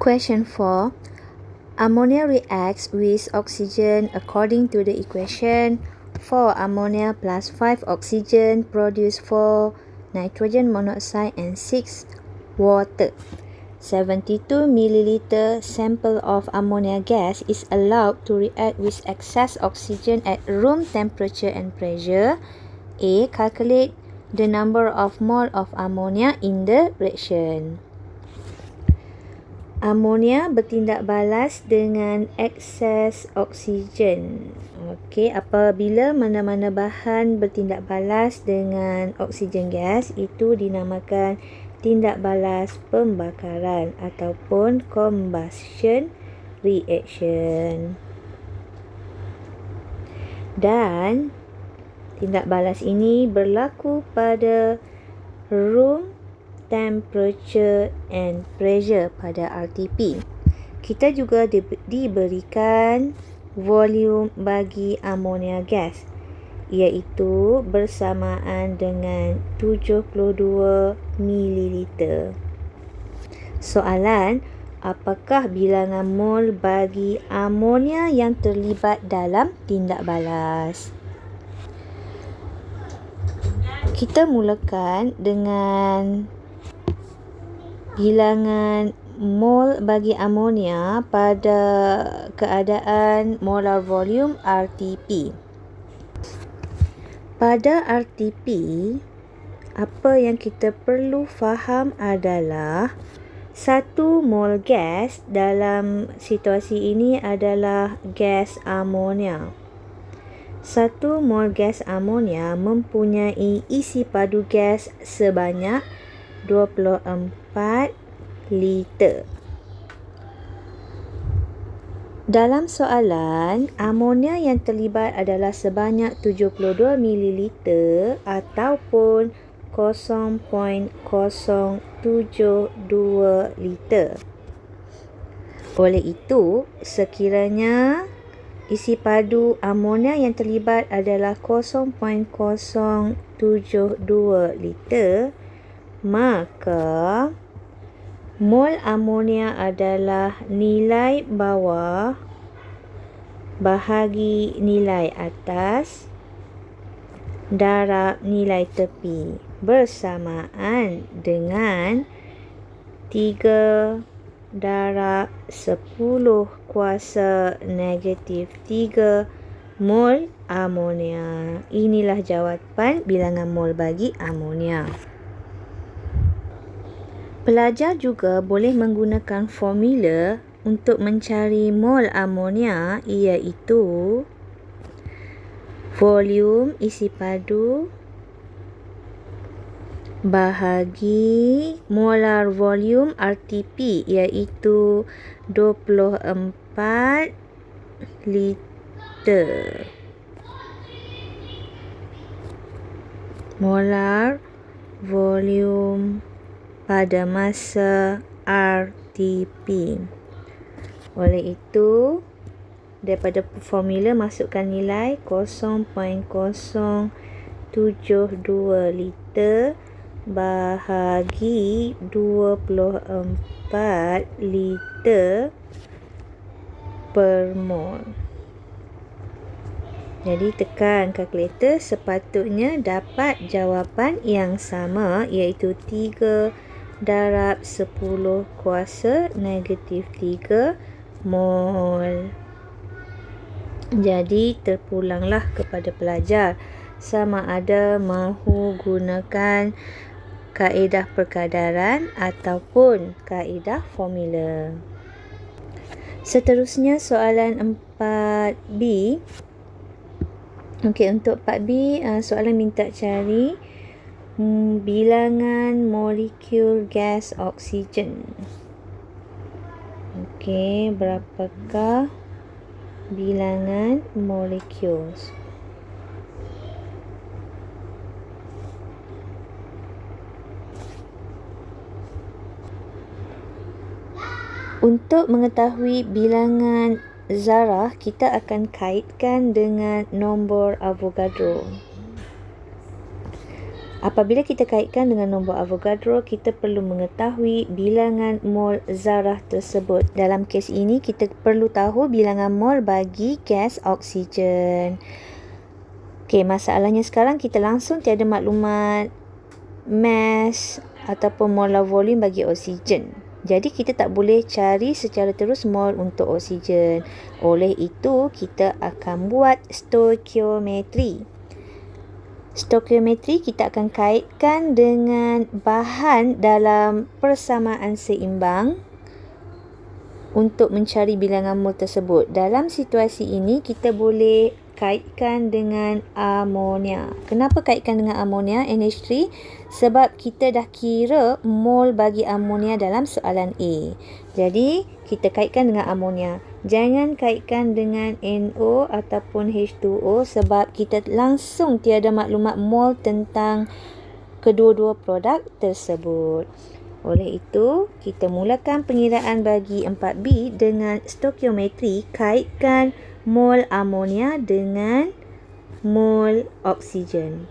Question 4. Ammonia reacts with oxygen according to the equation. 4 ammonia plus 5 oxygen produce 4 nitrogen monoxide and 6 water. 72 milliliter sample of ammonia gas is allowed to react with excess oxygen at room temperature and pressure. A. Calculate the number of mole of ammonia in the reaction. Ammonia bertindak balas dengan ekses oksigen. Okey, apabila mana-mana bahan bertindak balas dengan oksigen gas, itu dinamakan tindak balas pembakaran ataupun combustion reaction. Dan tindak balas ini berlaku pada room temperature and pressure pada RTP. Kita juga diberikan volume bagi ammonia gas, iaitu bersamaan dengan 72 ml. Soalan, apakah bilangan mol bagi ammonia yang terlibat dalam tindak balas? Kita mulakan dengan bilangan mol bagi amonia pada keadaan molar volume RTP. Pada RTP, apa yang kita perlu faham adalah 1 mol gas dalam situasi ini adalah gas amonia. 1 mol gas amonia mempunyai isi padu gas sebanyak 24 liter. Dalam soalan, amonia yang terlibat adalah sebanyak 72 ml ataupun 0.072 liter. Oleh itu, sekiranya isi padu amonia yang terlibat adalah 0.072 liter, maka mol amonia adalah nilai bawah bahagi nilai atas darab nilai tepi bersamaan dengan 3 darab 10 kuasa negatif 3 mol amonia. Inilah jawapan bilangan mol bagi amonia. Pelajar juga boleh menggunakan formula untuk mencari mol amonia, iaitu volume isi padu bahagi molar volume RTP, iaitu 24 liter. Molar volume pada masa RTP. Oleh itu, daripada formula masukkan nilai 0.072 liter bahagi 24 liter per mol. Jadi tekan kalkulator, sepatutnya dapat jawapan yang sama, iaitu 3 darab 10 kuasa negatif 3 mol. Jadi terpulanglah kepada pelajar sama ada mahu gunakan kaedah perkadaran ataupun kaedah formula. Seterusnya soalan 4B. Okey, untuk 4B soalan minta cari bilangan molekul gas oksigen. Okey, berapakah bilangan molekul? Untuk mengetahui bilangan zarah, kita akan kaitkan dengan nombor Avogadro. Apabila kita kaitkan dengan nombor Avogadro, kita perlu mengetahui bilangan mol zarah tersebut. Dalam kes ini, kita perlu tahu bilangan mol bagi gas oksigen. Okey, masalahnya sekarang kita langsung tiada maklumat mass ataupun molar volume bagi oksigen. Jadi kita tak boleh cari secara terus mol untuk oksigen. Oleh itu, kita akan buat stoikiometri. Stoikiometri kita akan kaitkan dengan bahan dalam persamaan seimbang untuk mencari bilangan mol tersebut. Dalam situasi ini kita boleh kaitkan dengan amonia. Kenapa kaitkan dengan amonia NH3? Sebab kita dah kira mol bagi amonia dalam soalan A. Jadi kita kaitkan dengan amonia. Jangan kaitkan dengan NO ataupun H2O sebab kita langsung tiada maklumat mol tentang kedua-dua produk tersebut. Oleh itu, kita mulakan pengiraan bagi 4B dengan stoikiometri, kaitkan mol amonia dengan mol oksigen.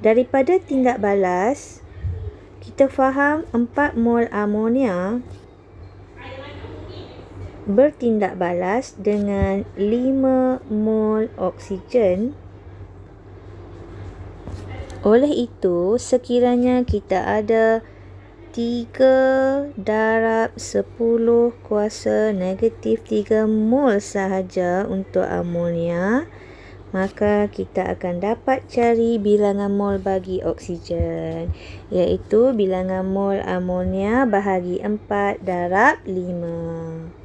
Daripada tindak balas, kita faham 4 mol amonia bertindak balas dengan 5 mol oksigen. Oleh itu, sekiranya kita ada 3 darab 10 kuasa negatif 3 mol sahaja untuk amonia, maka kita akan dapat cari bilangan mol bagi oksigen, iaitu bilangan mol amonia bahagi 4 darab 5.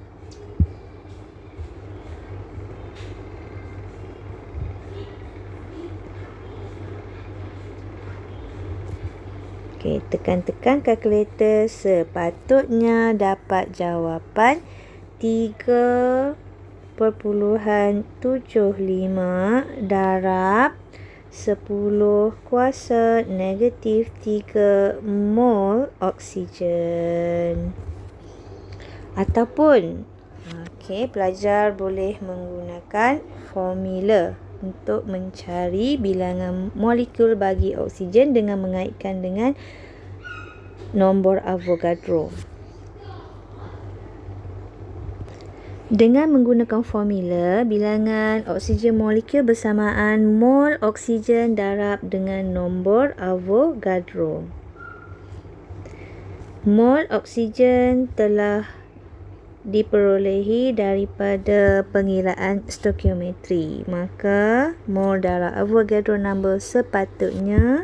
Okey, tekan-tekan kalkulator, sepatutnya dapat jawapan 3.75 darab 10 kuasa negatif 3 mol oksigen. Ataupun, pelajar boleh menggunakan formula untuk mencari bilangan molekul bagi oksigen dengan mengaitkan dengan nombor Avogadro. Dengan menggunakan formula, bilangan oksigen molekul bersamaan mol oksigen darab dengan nombor Avogadro. Mol oksigen telah diperolehi daripada pengiraan stoikiometri. Maka mol darab Avogadro number sepatutnya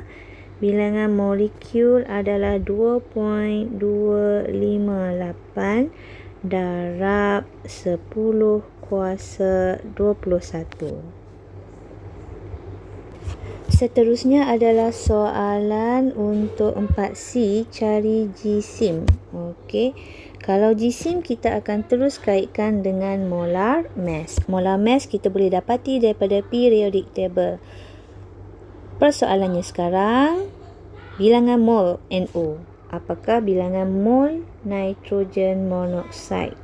bilangan molekul adalah 2.258 darab 10 kuasa 21. Seterusnya adalah soalan untuk 4C, cari jisim. Kalau jisim kita akan terus kaitkan dengan molar mass. Molar mass kita boleh dapati daripada periodic table. Persoalannya sekarang, bilangan mol NO. Apakah bilangan mol nitrogen monoksida?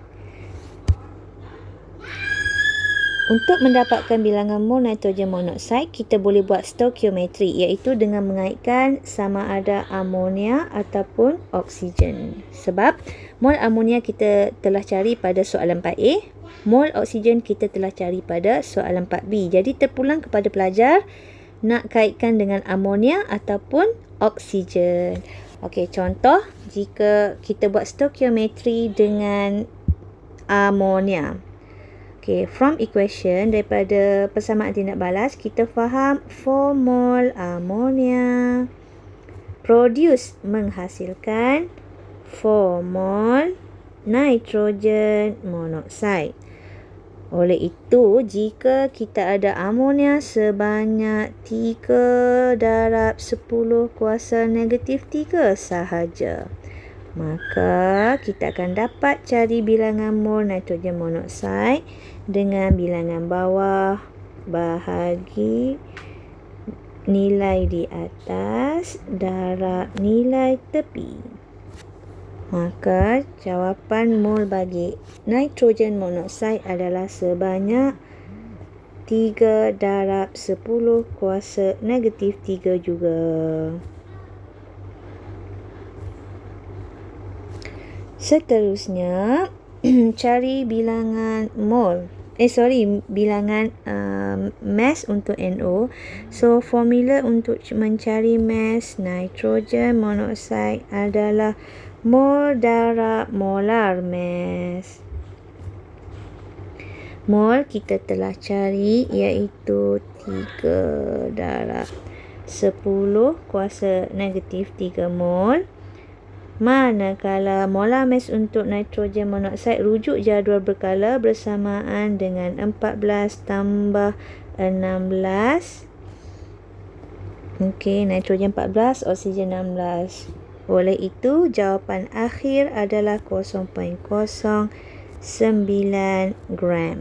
Untuk mendapatkan bilangan mol nitrogen monoksida, kita boleh buat stoikiometri, iaitu dengan mengaitkan sama ada amonia ataupun oksigen. Sebab mol amonia kita telah cari pada soalan 4A, mol oksigen kita telah cari pada soalan 4B. Jadi terpulang kepada pelajar nak kaitkan dengan amonia ataupun oksigen. Contoh, jika kita buat stoikiometri dengan amonia. From equation, daripada persamaan tindak balas, kita faham 4 mol amonia produce menghasilkan 4 mol nitrogen monoksida. Oleh itu, jika kita ada amonia sebanyak 3 darab 10 kuasa negatif 3 sahaja, maka kita akan dapat cari bilangan mol nitrogen monoksida dengan bilangan bawah bahagi nilai di atas darab nilai tepi. Maka jawapan mol bagi nitrogen monoksida adalah sebanyak 3 darab 10 kuasa negatif 3 juga. Seterusnya, cari bilangan bilangan mass untuk NO. So, formula untuk mencari mass nitrogen monoksida adalah mol darab molar mass. Mol kita telah cari iaitu 3 darab 10 kuasa negatif 3 mol. Manakala molar mass untuk nitrogen monoksida, rujuk jadual berkala bersamaan dengan 14 tambah 16. Okey, nitrogen 14, oksigen 16. Oleh itu, jawapan akhir adalah 0.09 gram.